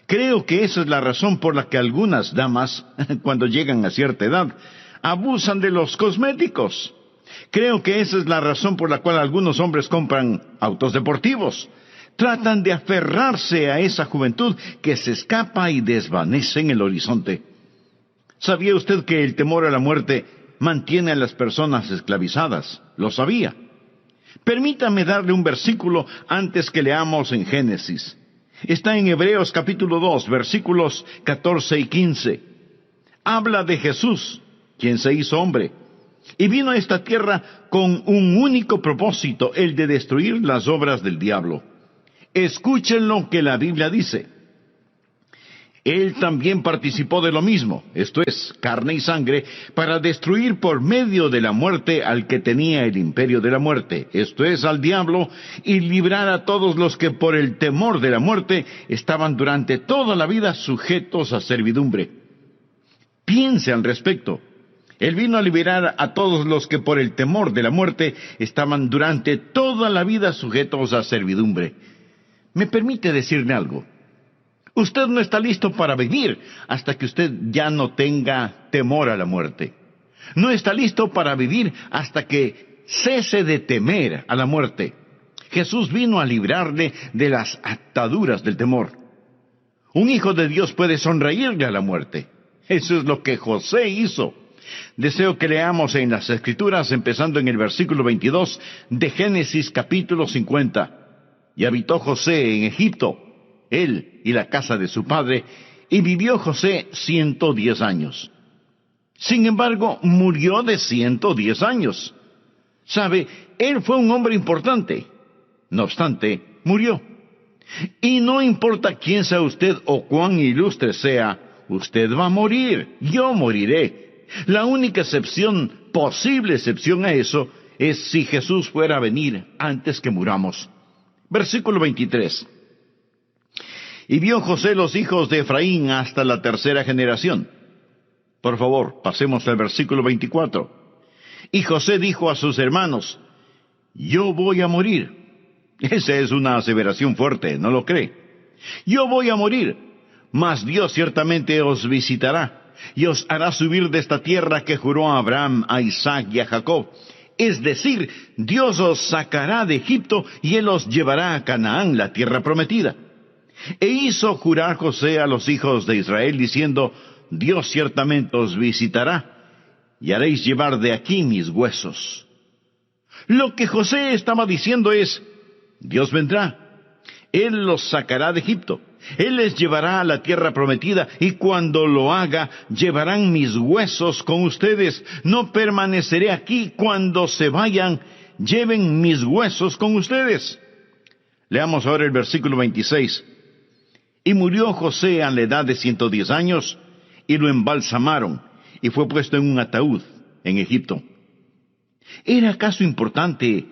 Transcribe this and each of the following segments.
Creo que esa es la razón por la que algunas damas, cuando llegan a cierta edad, abusan de los cosméticos. Creo que esa es la razón por la cual algunos hombres compran autos deportivos. Tratan de aferrarse a esa juventud que se escapa y desvanece en el horizonte. ¿Sabía usted que el temor a la muerte mantiene a las personas esclavizadas? Lo sabía. Permítame darle un versículo antes que leamos en Génesis. Está en Hebreos capítulo 2, versículos 14 y 15. Habla de Jesús, quien se hizo hombre, y vino a esta tierra con un único propósito, el de destruir las obras del diablo. Escuchen lo que la Biblia dice. Él también participó de lo mismo, esto es, carne y sangre, para destruir por medio de la muerte al que tenía el imperio de la muerte, esto es, al diablo, y librar a todos los que por el temor de la muerte estaban durante toda la vida sujetos a servidumbre. Piense al respecto. Él vino a liberar a todos los que por el temor de la muerte estaban durante toda la vida sujetos a servidumbre. ¿Me permite decirle algo? Usted no está listo para vivir hasta que usted ya no tenga temor a la muerte. No está listo para vivir hasta que cese de temer a la muerte. Jesús vino a librarle de las ataduras del temor. Un hijo de Dios puede sonreírle a la muerte. Eso es lo que José hizo. Deseo que leamos en las Escrituras, empezando en el versículo 22 de Génesis capítulo 50. Y habitó José en Egipto, él y la casa de su padre, y vivió José 110 años. Sin embargo, murió de 110 años. ¿Sabe? Él fue un hombre importante. No obstante, murió. Y no importa quién sea usted o cuán ilustre sea, usted va a morir. Yo moriré. La única posible excepción a eso, es si Jesús fuera a venir antes que muramos. Versículo 23. Y vio José los hijos de Efraín hasta la tercera generación. Por favor, pasemos al versículo 24. Y José dijo a sus hermanos, yo voy a morir. Esa es una aseveración fuerte, ¿no lo cree? Yo voy a morir, mas Dios ciertamente os visitará, y os hará subir de esta tierra que juró a Abraham, a Isaac y a Jacob. Es decir, Dios os sacará de Egipto, y Él os llevará a Canaán, la tierra prometida. E hizo jurar José a los hijos de Israel, diciendo, Dios ciertamente os visitará, y haréis llevar de aquí mis huesos. Lo que José estaba diciendo es, Dios vendrá, Él los sacará de Egipto, Él les llevará a la tierra prometida, y cuando lo haga, llevarán mis huesos con ustedes. No permaneceré aquí, cuando se vayan, lleven mis huesos con ustedes. Leamos ahora el versículo 26. Y murió José a la edad de 110 años, y lo embalsamaron, y fue puesto en un ataúd en Egipto. ¿Era acaso importante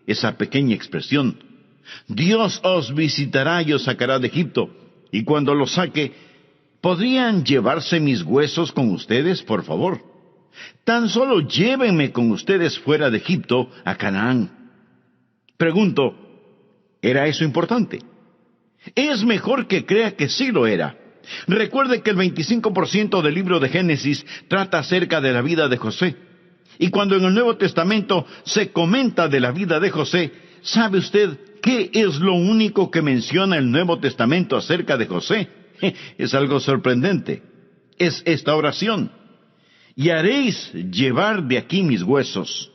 esa pequeña expresión? Dios os visitará y os sacará de Egipto, y cuando los saque, ¿podrían llevarse mis huesos con ustedes, por favor? Tan solo llévenme con ustedes fuera de Egipto a Canaán. Pregunto, ¿era eso importante? Es mejor que crea que sí lo era. Recuerde que el 25% del libro de Génesis trata acerca de la vida de José. Y cuando en el Nuevo Testamento se comenta de la vida de José, ¿sabe usted qué es lo único que menciona el Nuevo Testamento acerca de José? Es algo sorprendente. Es esta oración. Y haréis llevar de aquí mis huesos.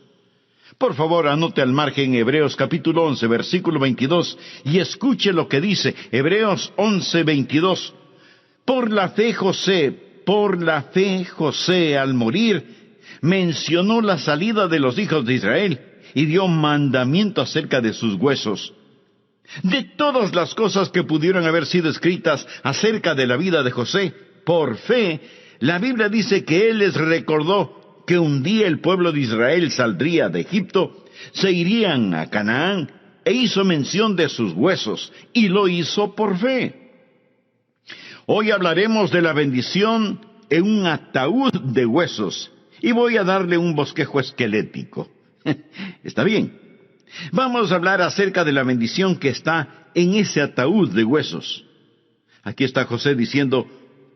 Por favor, anote al margen Hebreos capítulo 11, versículo 22, y escuche lo que dice Hebreos 11, 22. Por la fe José, al morir, mencionó la salida de los hijos de Israel, y dio mandamiento acerca de sus huesos. De todas las cosas que pudieron haber sido escritas acerca de la vida de José, por fe, la Biblia dice que Él les recordó que un día el pueblo de Israel saldría de Egipto, se irían a Canaán, e hizo mención de sus huesos, y lo hizo por fe. Hoy hablaremos de la bendición en un ataúd de huesos, y voy a darle un bosquejo esquelético. ¿Está bien? Vamos a hablar acerca de la bendición que está en ese ataúd de huesos. Aquí está José diciendo,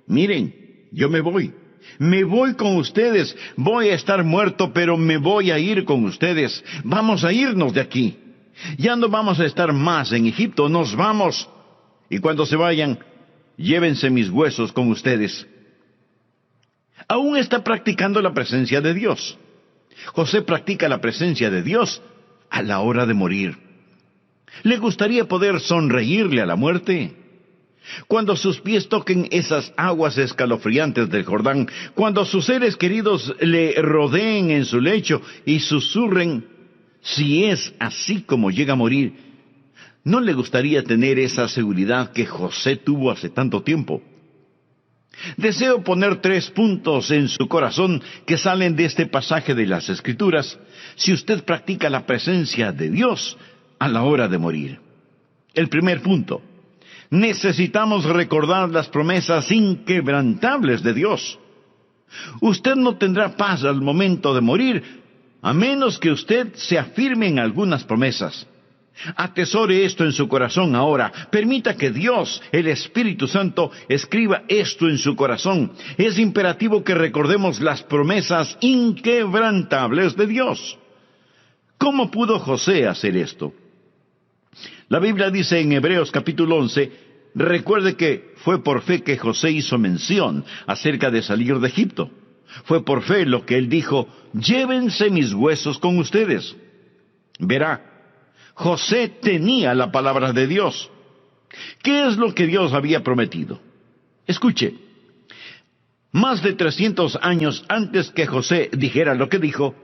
miren, yo me voy con ustedes, voy a estar muerto, pero me voy a ir con ustedes, vamos a irnos de aquí. Ya no vamos a estar más en Egipto, nos vamos. Y cuando se vayan, llévense mis huesos con ustedes. Aún está practicando la presencia de Dios. José practica la presencia de Dios a la hora de morir. ¿Le gustaría poder sonreírle a la muerte? Cuando sus pies toquen esas aguas escalofriantes del Jordán, cuando sus seres queridos le rodeen en su lecho y susurren, si es así como llega a morir, ¿no le gustaría tener esa seguridad que José tuvo hace tanto tiempo? Deseo poner 3 puntos en su corazón que salen de este pasaje de las Escrituras, si usted practica la presencia de Dios a la hora de morir. El primer punto: necesitamos recordar las promesas inquebrantables de Dios. Usted no tendrá paz al momento de morir, a menos que usted se afirme en algunas promesas. Atesore esto en su corazón ahora. Permita que Dios, el Espíritu Santo, escriba esto en su corazón. Es imperativo que recordemos las promesas inquebrantables de Dios. ¿Cómo pudo José hacer esto? La Biblia dice en Hebreos capítulo 11, recuerde que fue por fe que José hizo mención acerca de salir de Egipto. Fue por fe lo que él dijo, llévense mis huesos con ustedes. Verá, José tenía la palabra de Dios. ¿Qué es lo que Dios había prometido? Escuche, más de 300 años antes que José dijera lo que dijo,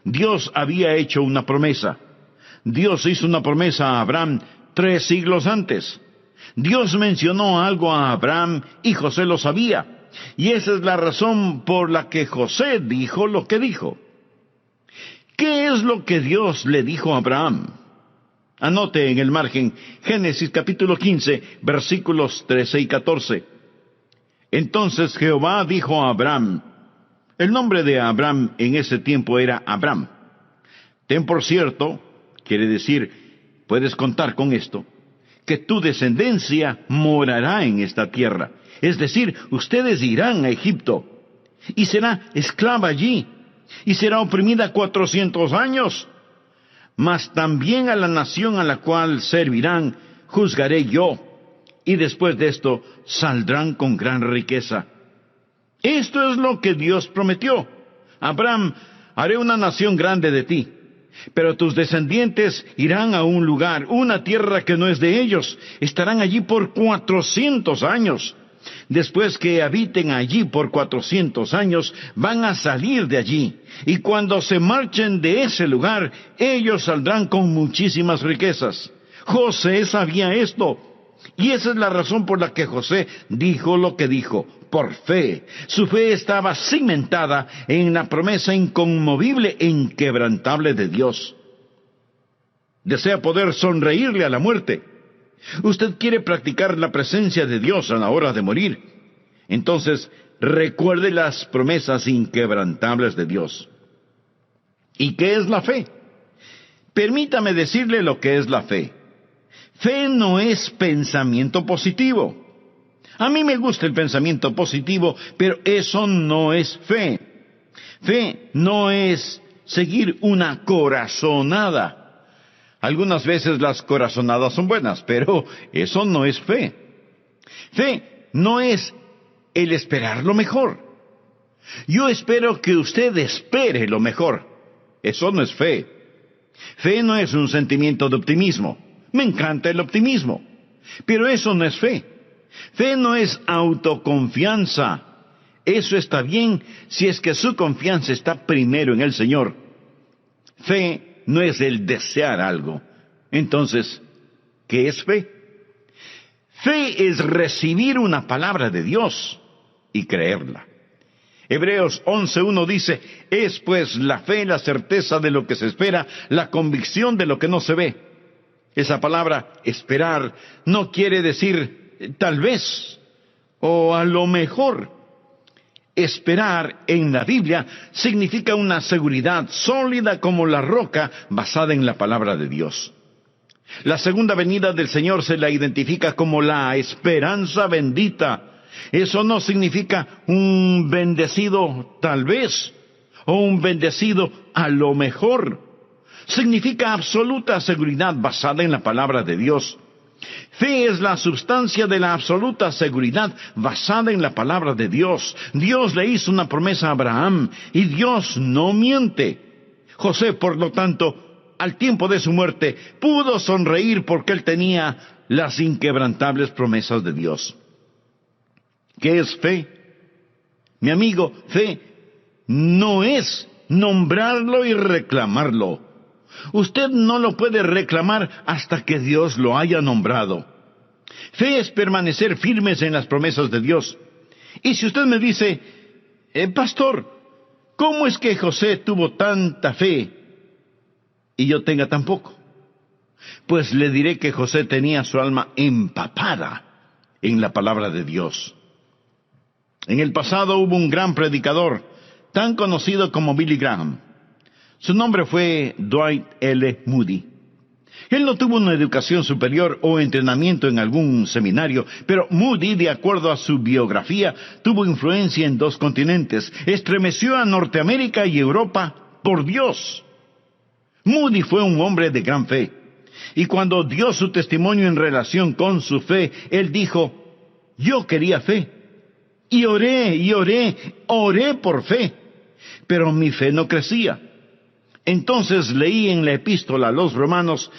Dios había hecho una promesa. Dios hizo una promesa a Abraham 3 siglos antes. Dios mencionó algo a Abraham y José lo sabía. Y esa es la razón por la que José dijo lo que dijo. ¿Qué es lo que Dios le dijo a Abraham? Anote en el margen Génesis capítulo 15, versículos 13 y 14. Entonces Jehová dijo a Abraham, el nombre de Abraham en ese tiempo era Abram. Ten por cierto, quiere decir, puedes contar con esto, que tu descendencia morará en esta tierra. Es decir, ustedes irán a Egipto, y será esclava allí, y será oprimida 400 años. Mas también a la nación a la cual servirán, juzgaré yo, y después de esto saldrán con gran riqueza. Esto es lo que Dios prometió. Abraham, haré una nación grande de ti, pero tus descendientes irán a un lugar, una tierra que no es de ellos. Estarán allí por 400 años. Después que habiten allí por 400 años, van a salir de allí. Y cuando se marchen de ese lugar, ellos saldrán con muchísimas riquezas. José sabía esto. Y esa es la razón por la que José dijo lo que dijo, por fe. Su fe estaba cimentada en la promesa inconmovible e inquebrantable de Dios. Desea poder sonreírle a la muerte. Usted quiere practicar la presencia de Dios a la hora de morir. Entonces, recuerde las promesas inquebrantables de Dios. ¿Y qué es la fe? Permítame decirle lo que es la fe. Fe no es pensamiento positivo. A mí me gusta el pensamiento positivo, pero eso no es fe. Fe no es seguir una corazonada. Algunas veces las corazonadas son buenas, pero eso no es fe. Fe no es el esperar lo mejor. Yo espero que usted espere lo mejor. Eso no es fe. Fe no es un sentimiento de optimismo. Me encanta el optimismo, pero eso no es fe. Fe no es autoconfianza. Eso está bien si es que su confianza está primero en el Señor. Fe no es el desear algo. Entonces, ¿qué es fe? Fe es recibir una palabra de Dios y creerla. Hebreos 11:1 dice, es pues la fe la certeza de lo que se espera, la convicción de lo que no se ve. Esa palabra, esperar, no quiere decir tal vez o a lo mejor. Esperar en la Biblia significa una seguridad sólida como la roca basada en la palabra de Dios. La segunda venida del Señor se la identifica como la esperanza bendita. Eso no significa un bendecido tal vez, o un bendecido a lo mejor. Significa absoluta seguridad basada en la palabra de Dios. Fe es la sustancia de la absoluta seguridad basada en la palabra de Dios. Dios le hizo una promesa a Abraham y Dios no miente. José, por lo tanto, al tiempo de su muerte, pudo sonreír porque él tenía las inquebrantables promesas de Dios. ¿Qué es fe? Mi amigo, fe no es nombrarlo y reclamarlo. Usted no lo puede reclamar hasta que Dios lo haya nombrado. Fe es permanecer firmes en las promesas de Dios. Y si usted me dice, pastor, ¿cómo es que José tuvo tanta fe y yo tenga tan poco? Pues le diré que José tenía su alma empapada en la palabra de Dios. En el pasado hubo un gran predicador, tan conocido como Billy Graham. Su nombre fue Dwight L. Moody. Él no tuvo una educación superior o entrenamiento en algún seminario, pero Moody, de acuerdo a su biografía, tuvo influencia en 2 continentes. Estremeció a Norteamérica y Europa por Dios. Moody fue un hombre de gran fe. Y cuando dio su testimonio en relación con su fe, él dijo, yo quería fe. Y oré por fe. Pero mi fe no crecía. Entonces leí en la epístola a los romanos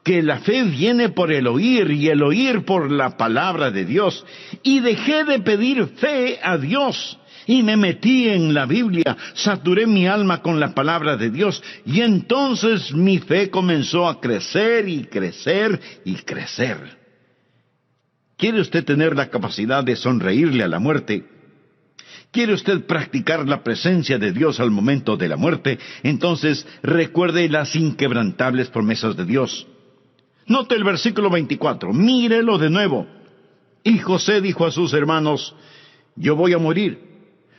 que la fe viene por el oír y el oír por la palabra de Dios. Y dejé de pedir fe a Dios y me metí en la Biblia, saturé mi alma con la palabra de Dios y entonces mi fe comenzó a crecer y crecer y crecer. ¿Quiere usted tener la capacidad de sonreírle a la muerte? ¿Quiere usted practicar la presencia de Dios al momento de la muerte? Entonces recuerde las inquebrantables promesas de Dios. Note el versículo 24, mírelo de nuevo. Y José dijo a sus hermanos, yo voy a morir,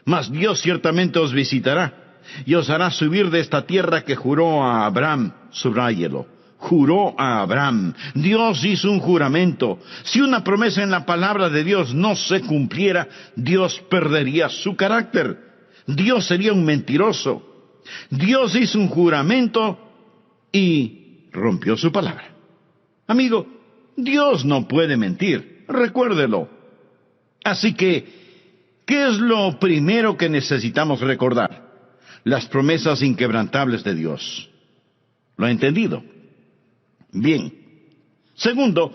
mas Dios ciertamente os visitará, y os hará subir de esta tierra que juró a Abraham. Subráyelo. Juró a Abraham. Dios hizo un juramento. Si una promesa en la palabra de Dios no se cumpliera, Dios perdería su carácter. Dios sería un mentiroso. Dios hizo un juramento y rompió su palabra. Amigo, Dios no puede mentir. Recuérdelo. Así que, ¿qué es lo primero que necesitamos recordar? Las promesas inquebrantables de Dios. ¿Lo ha entendido? Bien. Segundo,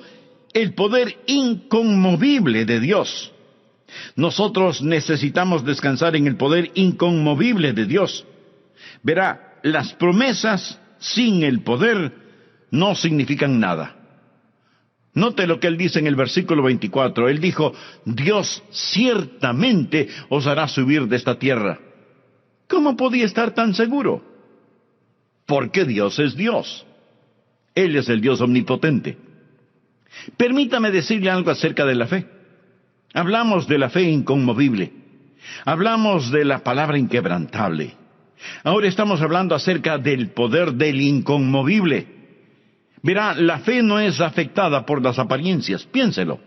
el poder inconmovible de Dios. Nosotros necesitamos descansar en el poder inconmovible de Dios. Verá, las promesas sin el poder no significan nada. Note lo que él dice en el versículo 24. Él dijo, Dios ciertamente os hará subir de esta tierra. ¿Cómo podía estar tan seguro? Porque Dios es Dios. Él es el Dios omnipotente. Permítame decirle algo acerca de la fe. Hablamos de la fe inconmovible. Hablamos de la palabra inquebrantable. Ahora estamos hablando acerca del poder del inconmovible. Verá, la fe no es afectada por las apariencias. Piénselo.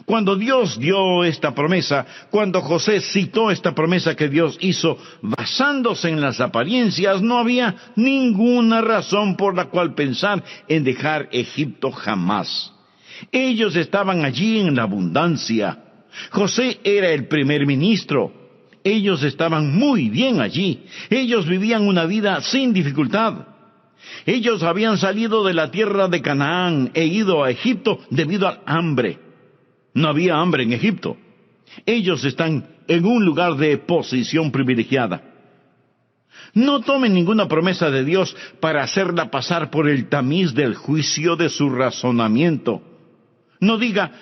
Cuando Dios dio esta promesa, cuando José citó esta promesa que Dios hizo basándose en las apariencias, no había ninguna razón por la cual pensar en dejar Egipto jamás. Ellos estaban allí en la abundancia. José era el primer ministro. Ellos estaban muy bien allí. Ellos vivían una vida sin dificultad. Ellos habían salido de la tierra de Canaán e ido a Egipto debido al hambre. No había hambre en Egipto. Ellos están en un lugar de posición privilegiada. No tomen ninguna promesa de Dios para hacerla pasar por el tamiz del juicio de su razonamiento. No diga,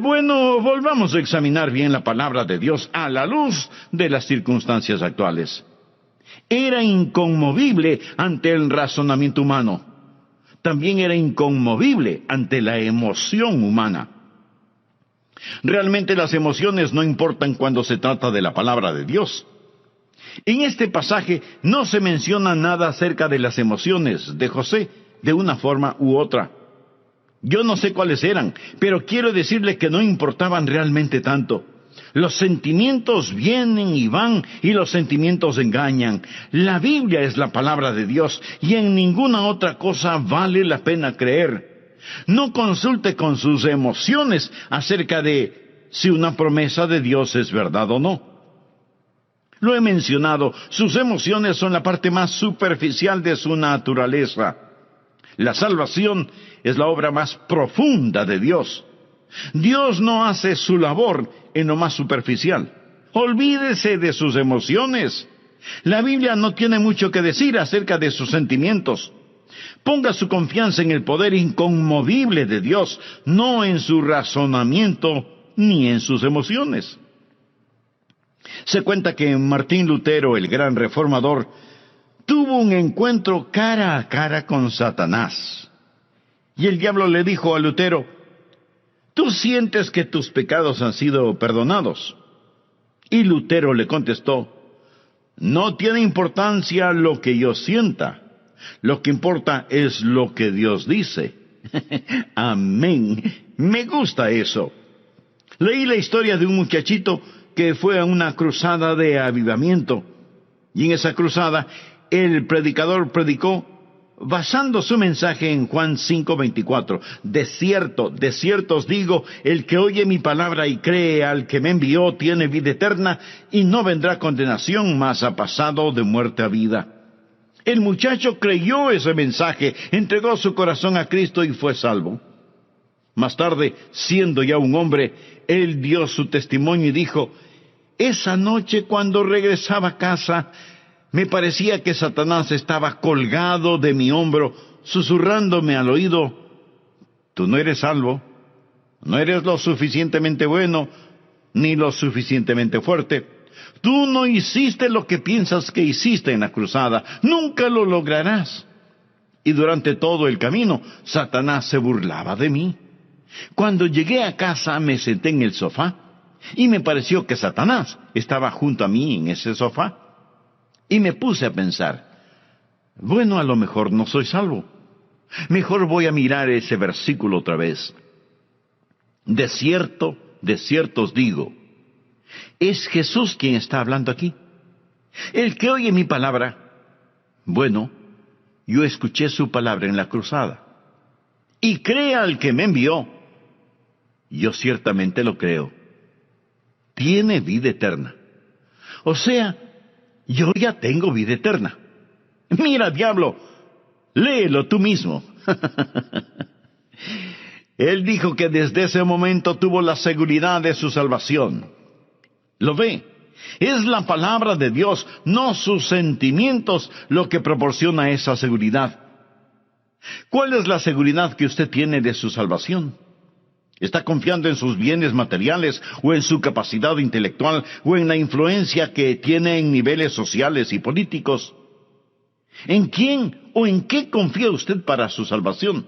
bueno, volvamos a examinar bien la palabra de Dios a la luz de las circunstancias actuales. Era inconmovible ante el razonamiento humano. También era inconmovible ante la emoción humana. Realmente las emociones no importan cuando se trata de la palabra de Dios. En este pasaje no se menciona nada acerca de las emociones de José de una forma u otra. Yo no sé cuáles eran, pero quiero decirle que no importaban realmente tanto. Los sentimientos vienen y van, y los sentimientos engañan. La Biblia es la palabra de Dios, y en ninguna otra cosa vale la pena creer. No consulte con sus emociones acerca de si una promesa de Dios es verdad o no. Lo he mencionado, sus emociones son la parte más superficial de su naturaleza. La salvación es la obra más profunda de Dios. Dios no hace su labor en lo más superficial. Olvídese de sus emociones. La Biblia no tiene mucho que decir acerca de sus sentimientos. Ponga su confianza en el poder inconmovible de Dios, no en su razonamiento ni en sus emociones. Se cuenta que Martín Lutero, el gran reformador, tuvo un encuentro cara a cara con Satanás. Y el diablo le dijo a Lutero: ¿tú sientes que tus pecados han sido perdonados? Y Lutero le contestó: no tiene importancia lo que yo sienta. Lo que importa es lo que Dios dice. Amén. Me gusta eso. Leí la historia de un muchachito que fue a una cruzada de avivamiento. Y en esa cruzada, el predicador predicó basando su mensaje en Juan 5:24. De cierto os digo, el que oye mi palabra y cree al que me envió tiene vida eterna, y no vendrá condenación, mas ha pasado de muerte a vida. El muchacho creyó ese mensaje, entregó su corazón a Cristo y fue salvo. Más tarde, siendo ya un hombre, él dio su testimonio y dijo: esa noche cuando regresaba a casa, me parecía que Satanás estaba colgado de mi hombro, susurrándome al oído: tú no eres salvo, no eres lo suficientemente bueno, ni lo suficientemente fuerte. Tú no hiciste lo que piensas que hiciste en la cruzada, nunca lo lograrás. Y durante todo el camino, Satanás se burlaba de mí. Cuando llegué a casa, me senté en el sofá, y me pareció que Satanás estaba junto a mí en ese sofá. Y me puse a pensar: bueno, a lo mejor no soy salvo. Mejor voy a mirar ese versículo otra vez. De cierto os digo. Es Jesús quien está hablando aquí. El que oye mi palabra, bueno, yo escuché su palabra en la cruzada, y cree al que me envió, yo ciertamente lo creo, tiene vida eterna. O sea, yo ya tengo vida eterna. Mira, diablo, léelo tú mismo. Él dijo que desde ese momento tuvo la seguridad de su salvación. ¿Lo ve? Es la palabra de Dios, no sus sentimientos, lo que proporciona esa seguridad. ¿Cuál es la seguridad que usted tiene de su salvación? ¿Está confiando en sus bienes materiales, o en su capacidad intelectual, o en la influencia que tiene en niveles sociales y políticos? ¿En quién o en qué confía usted para su salvación?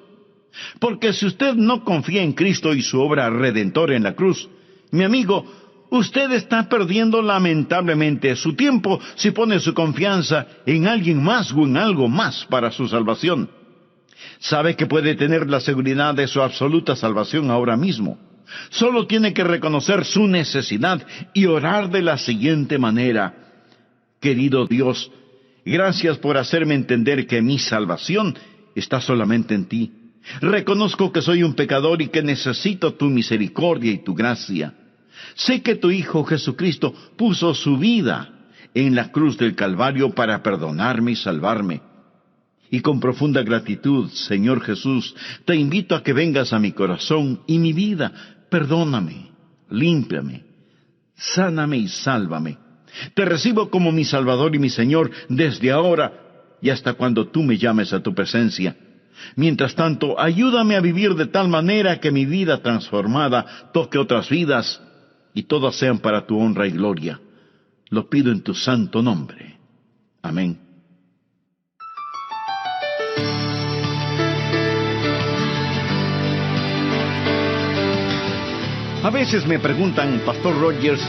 Porque si usted no confía en Cristo y su obra redentora en la cruz, mi amigo, usted está perdiendo lamentablemente su tiempo si pone su confianza en alguien más o en algo más para su salvación. Sabe que puede tener la seguridad de su absoluta salvación ahora mismo. Solo tiene que reconocer su necesidad y orar de la siguiente manera: querido Dios, gracias por hacerme entender que mi salvación está solamente en ti. Reconozco que soy un pecador y que necesito tu misericordia y tu gracia. Sé que tu Hijo Jesucristo puso su vida en la cruz del Calvario para perdonarme y salvarme. Y con profunda gratitud, Señor Jesús, te invito a que vengas a mi corazón y mi vida. Perdóname, límpiame, sáname y sálvame. Te recibo como mi Salvador y mi Señor desde ahora y hasta cuando tú me llames a tu presencia. Mientras tanto, ayúdame a vivir de tal manera que mi vida transformada toque otras vidas y todas sean para tu honra y gloria. Lo pido en tu santo nombre. Amén. A veces me preguntan: Pastor Rogers,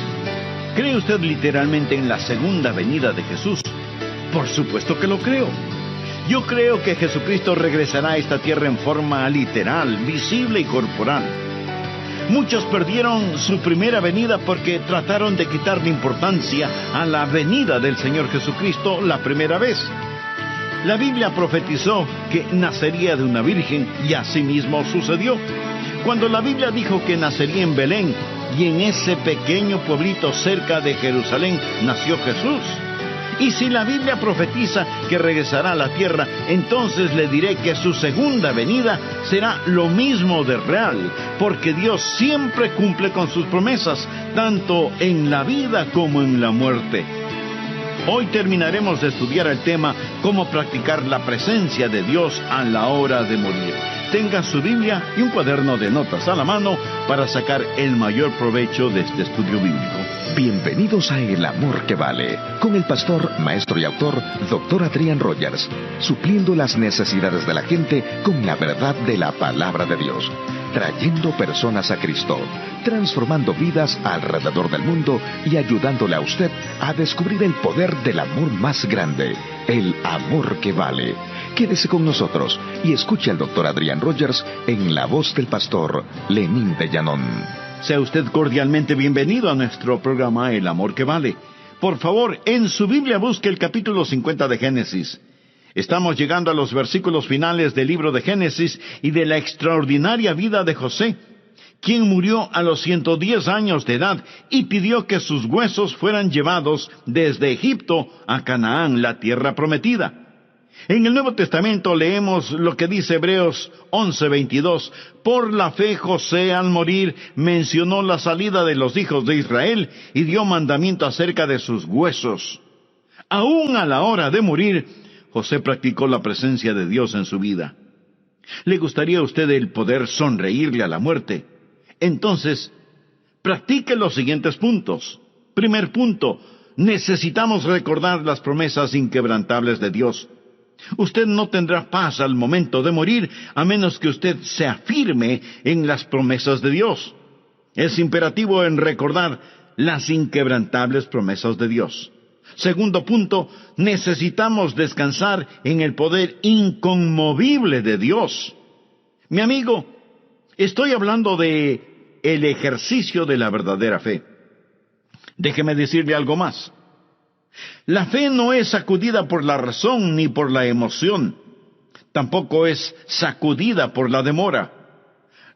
¿cree usted literalmente en la segunda venida de Jesús? Por supuesto que lo creo. Yo creo que Jesucristo regresará a esta tierra en forma literal, visible y corporal. Muchos perdieron su primera venida porque trataron de quitarle importancia a la venida del Señor Jesucristo la primera vez. La Biblia profetizó que nacería de una virgen y así mismo sucedió. Cuando la Biblia dijo que nacería en Belén y en ese pequeño pueblito cerca de Jerusalén nació Jesús. Y si la Biblia profetiza que regresará a la tierra, entonces le diré que su segunda venida será lo mismo de real, porque Dios siempre cumple con sus promesas, tanto en la vida como en la muerte. Hoy terminaremos de estudiar el tema cómo practicar la presencia de Dios a la hora de morir. Tenga su Biblia y un cuaderno de notas a la mano para sacar el mayor provecho de este estudio bíblico. Bienvenidos a El Amor que Vale, con el pastor, maestro y autor, Dr. Adrián Rogers, supliendo las necesidades de la gente con la verdad de la palabra de Dios, trayendo personas a Cristo, transformando vidas alrededor del mundo y ayudándole a usted a descubrir el poder del amor más grande, el amor que vale. Quédese con nosotros y escuche al Dr. Adrián Rogers en la voz del pastor Lenín de Llanón. Sea usted cordialmente bienvenido a nuestro programa El Amor que Vale. Por favor, en su Biblia busque el capítulo 50 de Génesis. Estamos llegando a los versículos finales del libro de Génesis y de la extraordinaria vida de José, quien murió a los 110 años de edad y pidió que sus huesos fueran llevados desde Egipto a Canaán, la tierra prometida. En el Nuevo Testamento leemos lo que dice Hebreos 11:22. Por la fe José al morir mencionó la salida de los hijos de Israel y dio mandamiento acerca de sus huesos. Aún a la hora de morir, José practicó la presencia de Dios en su vida. ¿Le gustaría a usted el poder sonreírle a la muerte? Entonces, practique los siguientes puntos. Primer punto, necesitamos recordar las promesas inquebrantables de Dios. Usted no tendrá paz al momento de morir a menos que usted se afirme en las promesas de Dios. Es imperativo en recordar las inquebrantables promesas de Dios. Segundo punto, necesitamos descansar en el poder inconmovible de Dios. Mi amigo, estoy hablando de el ejercicio de la verdadera fe. Déjeme decirle algo más. La fe no es sacudida por la razón ni por la emoción. Tampoco es sacudida por la demora.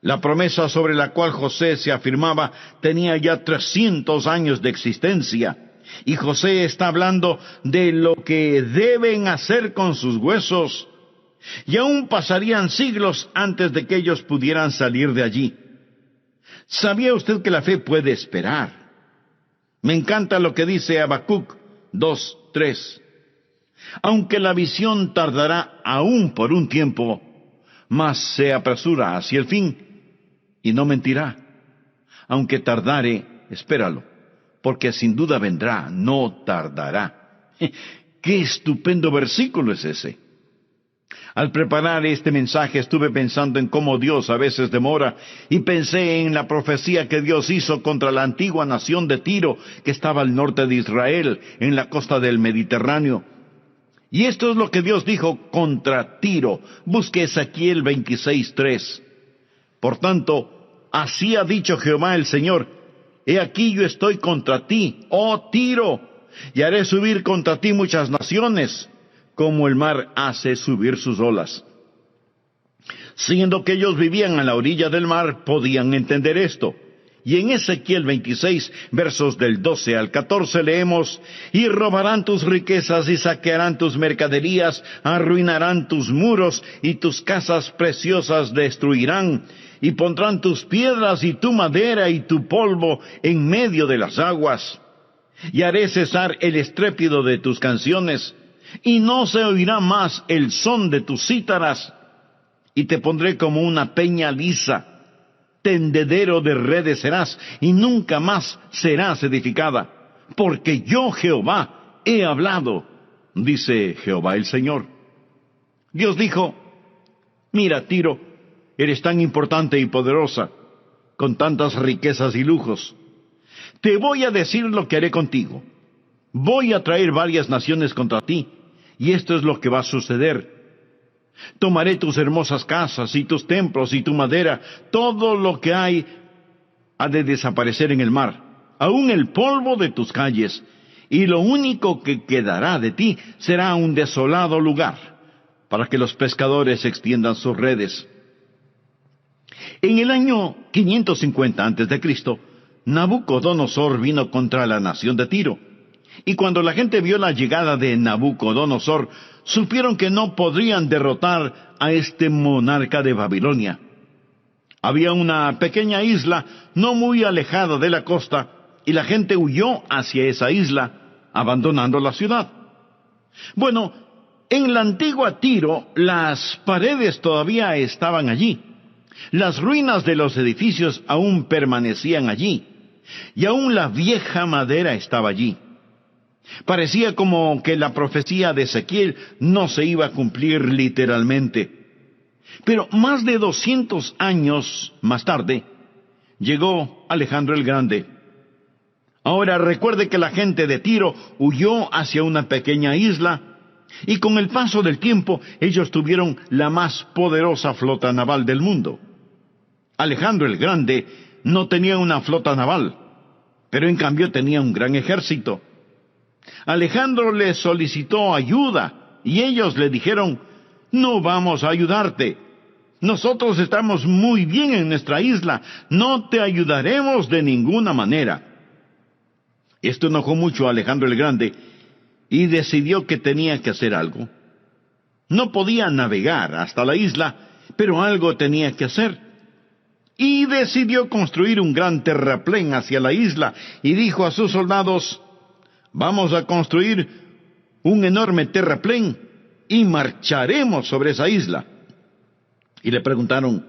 La promesa sobre la cual José se afirmaba tenía ya 300 años de existencia. Y José está hablando de lo que deben hacer con sus huesos. Y aún pasarían siglos antes de que ellos pudieran salir de allí. ¿Sabía usted que la fe puede esperar? Me encanta lo que dice Habacuc 2:3. Aunque la visión tardará aún por un tiempo, mas se apresura hacia el fin, y no mentirá. Aunque tardare, espéralo, porque sin duda vendrá, no tardará. ¡Qué estupendo versículo es ese! Al preparar este mensaje estuve pensando en cómo Dios a veces demora, y pensé en la profecía que Dios hizo contra la antigua nación de Tiro, que estaba al norte de Israel, en la costa del Mediterráneo. Y esto es lo que Dios dijo contra Tiro. Busque Ezequiel 26:3. Por tanto, así ha dicho Jehová el Señor: He aquí yo estoy contra ti, oh Tiro, y haré subir contra ti muchas naciones, como el mar hace subir sus olas. Siendo que ellos vivían a la orilla del mar, podían entender esto. Y en Ezequiel 26, versos del 12 al 14 leemos: Y robarán tus riquezas y saquearán tus mercaderías, arruinarán tus muros y tus casas preciosas destruirán, y pondrán tus piedras y tu madera y tu polvo en medio de las aguas. Y haré cesar el estrépito de tus canciones, y no se oirá más el son de tus cítaras, y te pondré como una peña lisa, tendedero de redes serás, y nunca más serás edificada, porque yo Jehová he hablado, dice Jehová el Señor. Dios dijo: Mira, Tiro, eres tan importante y poderosa, con tantas riquezas y lujos. Te voy a decir lo que haré contigo. Voy a traer varias naciones contra ti, y esto es lo que va a suceder. Tomaré tus hermosas casas y tus templos y tu madera, todo lo que hay ha de desaparecer en el mar, aun el polvo de tus calles, y lo único que quedará de ti será un desolado lugar, para que los pescadores extiendan sus redes. En el año 550 a.C., Nabucodonosor vino contra la nación de Tiro. Y cuando la gente vio la llegada de Nabucodonosor, supieron que no podrían derrotar a este monarca de Babilonia. Había una pequeña isla no muy alejada de la costa, y la gente huyó hacia esa isla, abandonando la ciudad. Bueno, en la antigua Tiro, las paredes todavía estaban allí. Las ruinas de los edificios aún permanecían allí, y aún la vieja madera estaba allí. Parecía como que la profecía de Ezequiel no se iba a cumplir literalmente. Pero más de 200 años más tarde, llegó Alejandro el Grande. Ahora recuerde que la gente de Tiro huyó hacia una pequeña isla, y con el paso del tiempo ellos tuvieron la más poderosa flota naval del mundo. Alejandro el Grande no tenía una flota naval, pero en cambio tenía un gran ejército. Alejandro les solicitó ayuda, y ellos le dijeron: no vamos a ayudarte. Nosotros estamos muy bien en nuestra isla, no te ayudaremos de ninguna manera. Esto enojó mucho a Alejandro el Grande, y decidió que tenía que hacer algo. No podía navegar hasta la isla, pero algo tenía que hacer. Y decidió construir un gran terraplén hacia la isla, y dijo a sus soldados: vamos a construir un enorme terraplén, y marcharemos sobre esa isla. Y le preguntaron: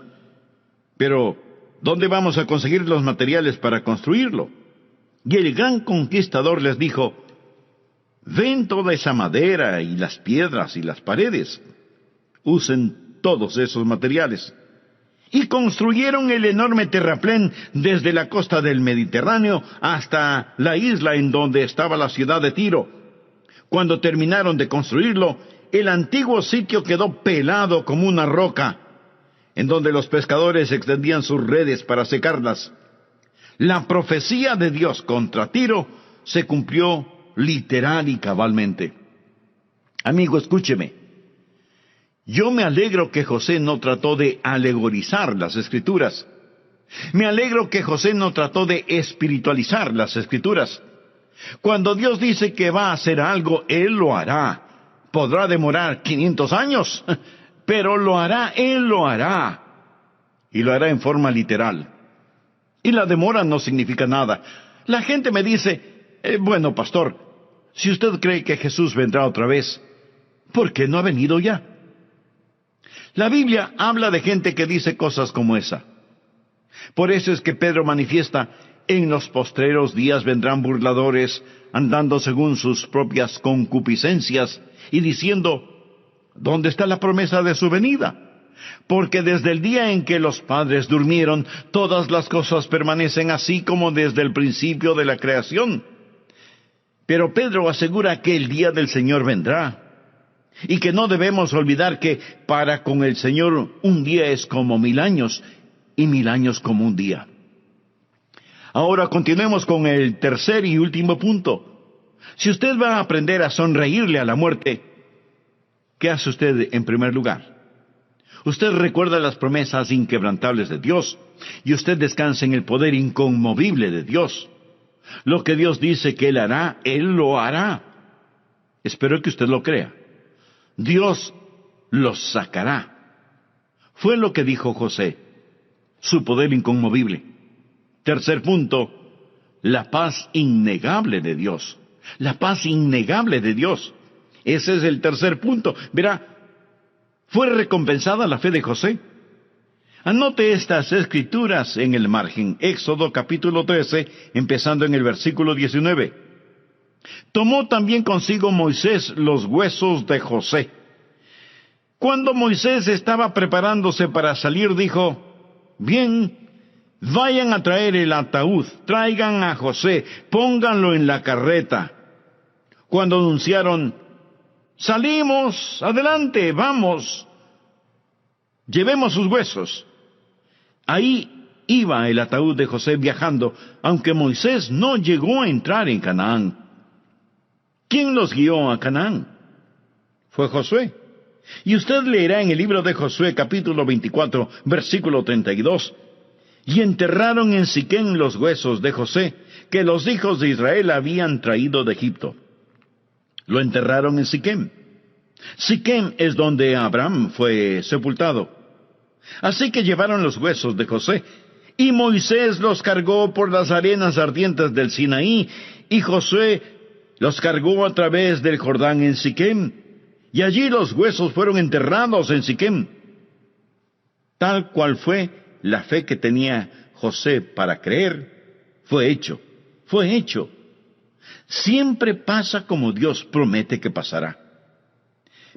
pero, ¿dónde vamos a conseguir los materiales para construirlo? Y el gran conquistador les dijo: ven toda esa madera y las piedras y las paredes. Usen todos esos materiales. Y construyeron el enorme terraplén desde la costa del Mediterráneo hasta la isla en donde estaba la ciudad de Tiro. Cuando terminaron de construirlo, el antiguo sitio quedó pelado como una roca, en donde los pescadores extendían sus redes para secarlas. La profecía de Dios contra Tiro se cumplió literal y cabalmente. Amigo, escúcheme. Yo me alegro que José no trató de alegorizar las Escrituras. Me alegro que José no trató de espiritualizar las Escrituras. Cuando Dios dice que va a hacer algo, Él lo hará. Podrá demorar 500 años, pero lo hará, Él lo hará. Y lo hará en forma literal. Y la demora no significa nada. La gente me dice: bueno, pastor, si usted cree que Jesús vendrá otra vez, ¿por qué no ha venido ya? La Biblia habla de gente que dice cosas como esa. Por eso es que Pedro manifiesta: en los postreros días vendrán burladores, andando según sus propias concupiscencias, y diciendo: ¿dónde está la promesa de su venida? Porque desde el día en que los padres durmieron, todas las cosas permanecen así como desde el principio de la creación. Pero Pedro asegura que el día del Señor vendrá, y que no debemos olvidar que para con el Señor un día es como 1000 años, y 1000 años como un día. Ahora continuemos con el tercer y último punto. Si usted va a aprender a sonreírle a la muerte, ¿qué hace usted en primer lugar? Usted recuerda las promesas inquebrantables de Dios, y usted descansa en el poder inconmovible de Dios. Lo que Dios dice que Él hará, Él lo hará. Espero que usted lo crea. Dios los sacará. Fue lo que dijo José, su poder inconmovible. Tercer punto, la paz innegable de Dios. La paz innegable de Dios. Ese es el tercer punto. Verá, fue recompensada la fe de José. Anote estas escrituras en el margen. Éxodo capítulo 13, empezando en el versículo 19. Tomó también consigo Moisés los huesos de José. Cuando Moisés estaba preparándose para salir, dijo: bien, vayan a traer el ataúd, traigan a José, pónganlo en la carreta. Cuando anunciaron: salimos, adelante, vamos, Llevemos sus huesos. Ahí iba el ataúd de José viajando, aunque Moisés no llegó a entrar en Canaán. ¿Quién los guió a Canaán? Fue Josué. Y usted leerá en el libro de Josué, capítulo 24, versículo 32. Y enterraron en Siquem los huesos de José, que los hijos de Israel habían traído de Egipto. Lo enterraron en Siquem. Siquem es donde Abraham fue sepultado. Así que llevaron los huesos de José, y Moisés los cargó por las arenas ardientes del Sinaí, y Josué los cargó a través del Jordán en Siquem, y allí los huesos fueron enterrados en Siquem. Tal cual fue la fe que tenía José para creer, fue hecho. Siempre pasa como Dios promete que pasará.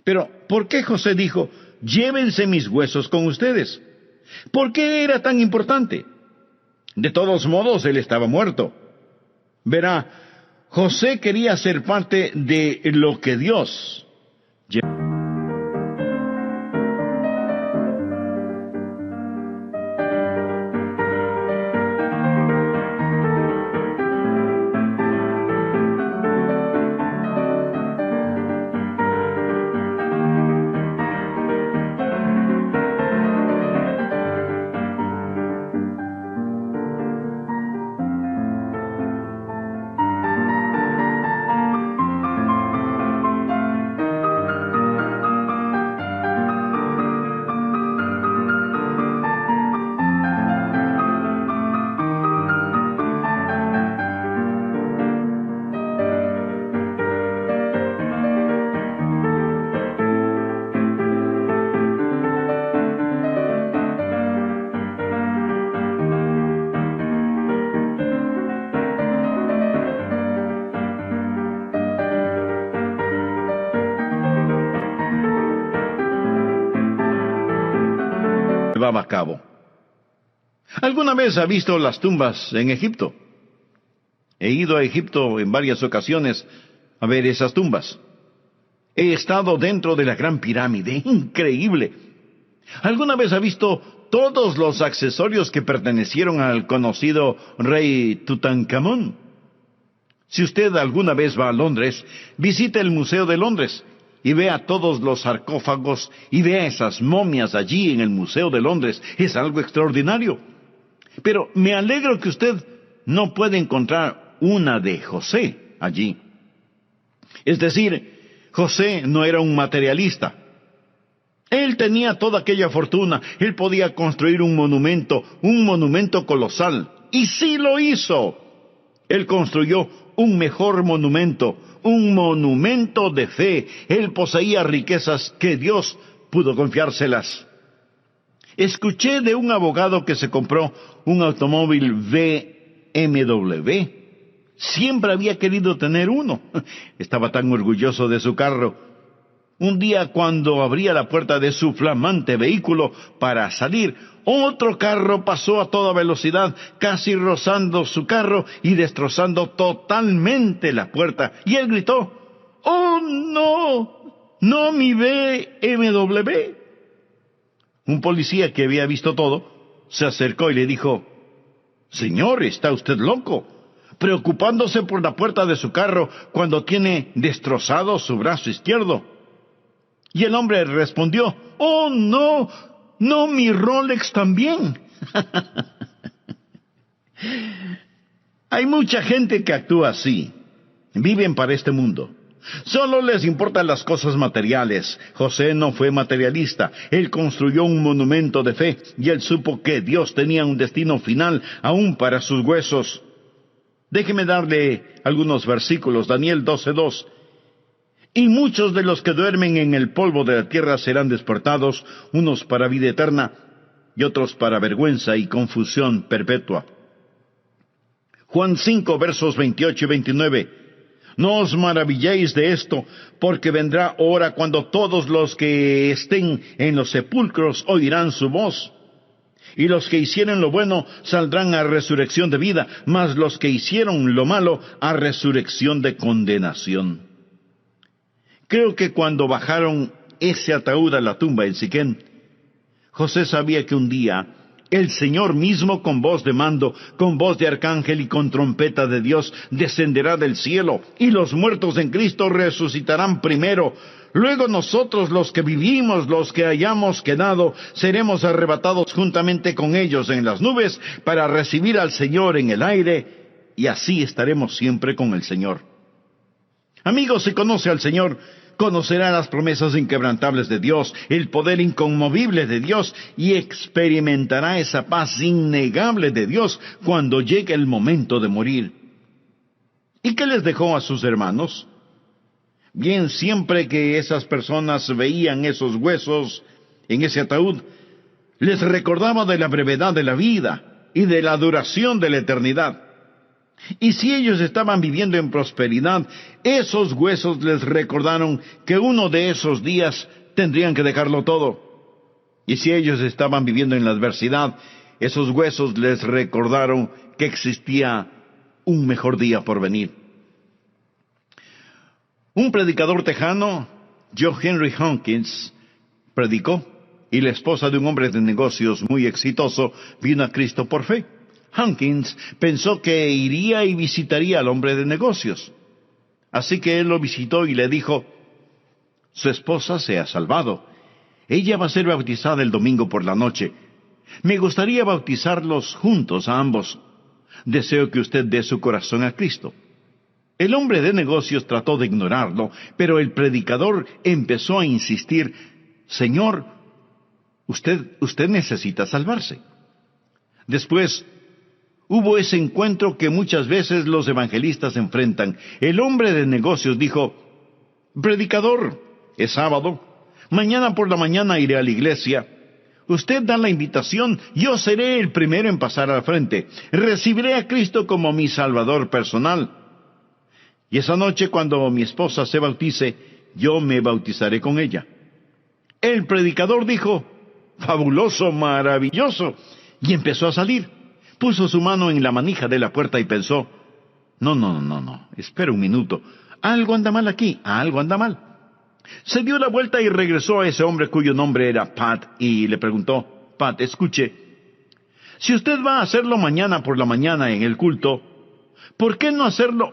Pero, ¿por qué José dijo, llévense mis huesos con ustedes? ¿Por qué era tan importante? De todos modos, él estaba muerto. Verá, José quería ser parte de lo que Dios llevaba a cabo. ¿Alguna vez ha visto las tumbas en Egipto? He ido a Egipto en varias ocasiones a ver esas tumbas. He estado dentro de la Gran Pirámide, increíble. ¿Alguna vez ha visto todos los accesorios que pertenecieron al conocido rey Tutankamón? Si usted alguna vez va a Londres, visite el Museo de Londres y vea todos los sarcófagos y vea esas momias allí en el Museo de Londres. Es algo extraordinario. Pero me alegro que usted no puede encontrar una de José allí. Es decir, José no era un materialista. Él tenía toda aquella fortuna. Él podía construir un monumento colosal. Y sí lo hizo. Él construyó un mejor monumento, un monumento de fe. Él poseía riquezas que Dios pudo confiárselas. Escuché de un abogado que se compró un automóvil BMW. Siempre había querido tener uno. Estaba tan orgulloso de su carro. Un día, cuando abría la puerta de su flamante vehículo para salir, otro carro pasó a toda velocidad, casi rozando su carro y destrozando totalmente la puerta. Y él gritó, ¡oh, no! ¡No mi BMW! Un policía que había visto todo se acercó y le dijo, «Señor, ¿está usted loco? Preocupándose por la puerta de su carro cuando tiene destrozado su brazo izquierdo». Y el hombre respondió, «Oh, no, no mi Rolex también». Hay mucha gente que actúa así. Viven para este mundo. Solo les importan las cosas materiales. José no fue materialista. Él construyó un monumento de fe y él supo que Dios tenía un destino final aún para sus huesos. Déjeme darle algunos versículos. Daniel 12:2. Y muchos de los que duermen en el polvo de la tierra serán despertados, unos para vida eterna y otros para vergüenza y confusión perpetua. Juan 5, versos 28 y 29. No os maravilléis de esto, porque vendrá hora cuando todos los que estén en los sepulcros oirán su voz. Y los que hicieren lo bueno saldrán a resurrección de vida, mas los que hicieron lo malo a resurrección de condenación. Creo que cuando bajaron ese ataúd a la tumba en Siquem, José sabía que un día el Señor mismo, con voz de mando, con voz de arcángel y con trompeta de Dios, descenderá del cielo, y los muertos en Cristo resucitarán primero. Luego nosotros, los que vivimos, los que hayamos quedado, seremos arrebatados juntamente con ellos en las nubes para recibir al Señor en el aire, y así estaremos siempre con el Señor. Amigos, si conoce al Señor, conocerá las promesas inquebrantables de Dios, el poder inconmovible de Dios, y experimentará esa paz innegable de Dios cuando llegue el momento de morir. ¿Y qué les dejó a sus hermanos? Bien, siempre que esas personas veían esos huesos en ese ataúd, les recordaba de la brevedad de la vida y de la duración de la eternidad. Y si ellos estaban viviendo en prosperidad, esos huesos les recordaron que uno de esos días tendrían que dejarlo todo. Y si ellos estaban viviendo en la adversidad, esos huesos les recordaron que existía un mejor día por venir. Un predicador tejano, John Henry Hawkins, predicó, y la esposa de un hombre de negocios muy exitoso vino a Cristo por fe. Hawkins pensó que iría y visitaría al hombre de negocios. Así que él lo visitó y le dijo: su esposa se ha salvado. Ella va a ser bautizada el domingo por la noche. Me gustaría bautizarlos juntos a ambos. Deseo que usted dé su corazón a Cristo. El hombre de negocios trató de ignorarlo, pero el predicador empezó a insistir: Señor, usted necesita salvarse. Después hubo ese encuentro que muchas veces los evangelistas enfrentan. El hombre de negocios dijo: predicador, es sábado, mañana por la mañana iré a la iglesia. Usted da la invitación, yo seré el primero en pasar al frente. Recibiré a Cristo como mi Salvador personal. Y esa noche, cuando mi esposa se bautice, yo me bautizaré con ella. El predicador dijo: fabuloso, maravilloso, y empezó a salir. Puso su mano en la manija de la puerta y pensó: no, espera un minuto, algo anda mal aquí, algo anda mal. Se dio la vuelta y regresó a ese hombre cuyo nombre era Pat, y le preguntó: Pat, escuche, si usted va a hacerlo mañana por la mañana en el culto, ¿por qué no hacerlo?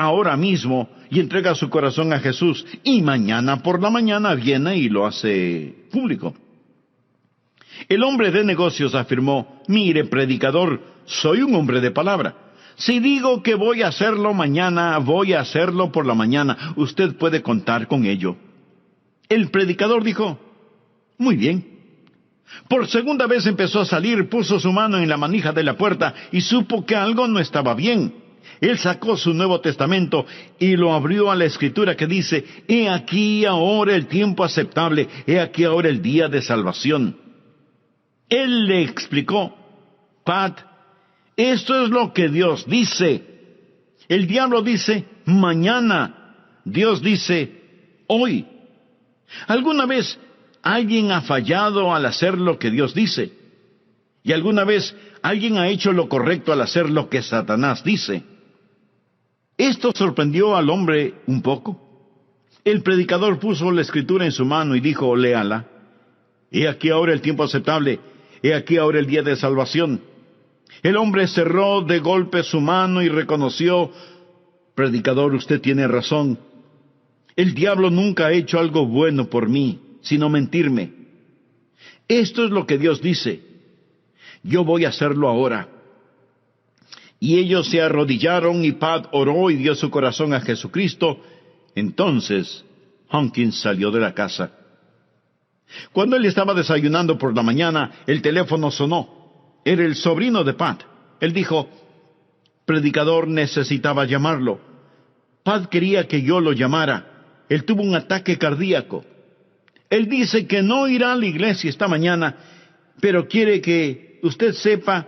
Ahora mismo y entrega su corazón a Jesús, y mañana por la mañana viene y lo hace público. El hombre de negocios afirmó: mire, predicador, soy un hombre de palabra. Si digo que voy a hacerlo mañana, voy a hacerlo por la mañana. Usted puede contar con ello. El predicador dijo: muy bien. Por segunda vez empezó a salir, puso su mano en la manija de la puerta y supo que algo no estaba bien. Él sacó su Nuevo Testamento y lo abrió a la Escritura que dice: he aquí ahora el tiempo aceptable, he aquí ahora el día de salvación. Él le explicó: Pat, esto es lo que Dios dice. El diablo dice mañana, Dios dice hoy. ¿Alguna vez alguien ha fallado al hacer lo que Dios dice? ¿Y alguna vez alguien ha hecho lo correcto al hacer lo que Satanás dice? Esto sorprendió al hombre un poco. El predicador puso la Escritura en su mano y dijo: léala. He aquí ahora el tiempo aceptable, he aquí ahora el día de salvación. El hombre cerró de golpe su mano y reconoció: predicador, usted tiene razón. El diablo nunca ha hecho algo bueno por mí, sino mentirme. Esto es lo que Dios dice. Yo voy a hacerlo ahora. Y ellos se arrodillaron y Pat oró y dio su corazón a Jesucristo. Entonces Hawkins salió de la casa. Cuando él estaba desayunando por la mañana, el teléfono sonó. Era el sobrino de Pat. Él dijo, predicador, necesitaba llamarlo. Pat quería que yo lo llamara. Él tuvo un ataque cardíaco. Él dice que no irá a la iglesia esta mañana, pero quiere que usted sepa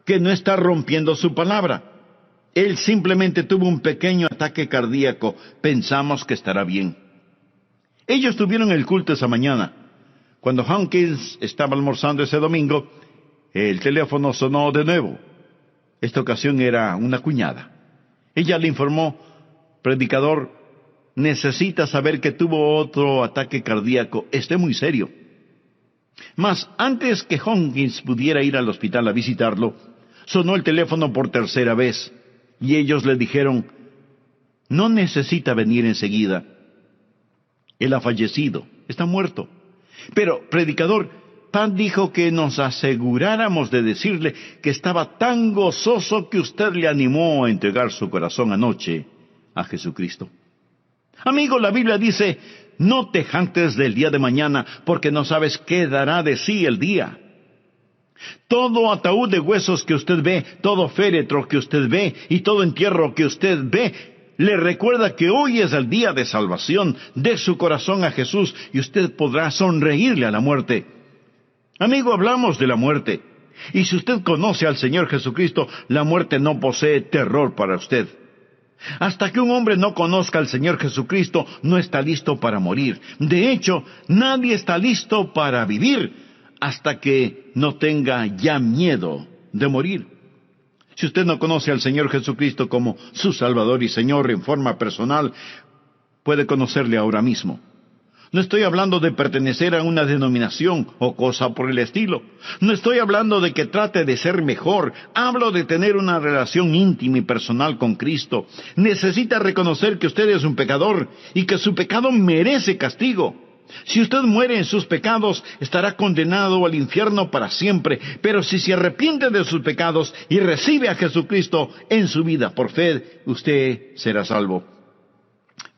que no está rompiendo su palabra. Él simplemente tuvo un pequeño ataque cardíaco. Pensamos que estará bien. Ellos tuvieron el culto esa mañana. Cuando Hawkins estaba almorzando ese domingo, el teléfono sonó de nuevo. Esta ocasión era una cuñada. Ella le informó, predicador, necesita saber que tuvo otro ataque cardíaco. Esté muy serio. Mas antes que Hawkins pudiera ir al hospital a visitarlo, sonó el teléfono por tercera vez. Y ellos le dijeron, no necesita venir enseguida. Él ha fallecido, está muerto. Pero, predicador, Pat dijo que nos aseguráramos de decirle que estaba tan gozoso que usted le animó a entregar su corazón anoche a Jesucristo. Amigo, la Biblia dice, no te jactes del día de mañana, porque no sabes qué dará de sí el día. Todo ataúd de huesos que usted ve, todo féretro que usted ve y todo entierro que usted ve, le recuerda que hoy es el día de salvación. Dé su corazón a Jesús y usted podrá sonreírle a la muerte. Amigo, hablamos de la muerte. Y si usted conoce al Señor Jesucristo, la muerte no posee terror para usted. Hasta que un hombre no conozca al Señor Jesucristo, no está listo para morir. De hecho, nadie está listo para vivir hasta que no tenga ya miedo de morir. Si usted no conoce al Señor Jesucristo como su Salvador y Señor en forma personal, puede conocerle ahora mismo. No estoy hablando de pertenecer a una denominación o cosa por el estilo. No estoy hablando de que trate de ser mejor. Hablo de tener una relación íntima y personal con Cristo. Necesita reconocer que usted es un pecador y que su pecado merece castigo. Si usted muere en sus pecados, estará condenado al infierno para siempre. Pero si se arrepiente de sus pecados y recibe a Jesucristo en su vida por fe, usted será salvo.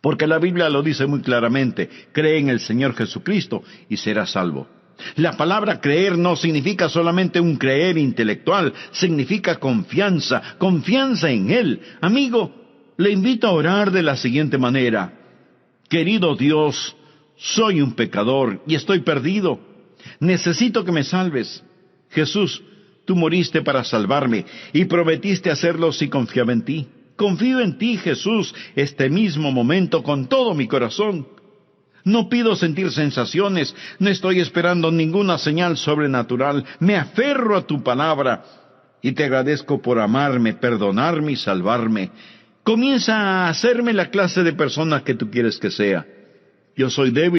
Porque la Biblia lo dice muy claramente, cree en el Señor Jesucristo y será salvo. La palabra creer no significa solamente un creer intelectual, significa confianza en Él. Amigo, le invito a orar de la siguiente manera. Querido Dios, soy un pecador y estoy perdido. Necesito que me salves. Jesús, tú moriste para salvarme y prometiste hacerlo si confiaba en ti. Confío en ti, Jesús, este mismo momento con todo mi corazón. No pido sentir sensaciones, no estoy esperando ninguna señal sobrenatural. Me aferro a tu palabra y te agradezco por amarme, perdonarme y salvarme. Comienza a hacerme la clase de persona que tú quieres que sea. Yo soy débil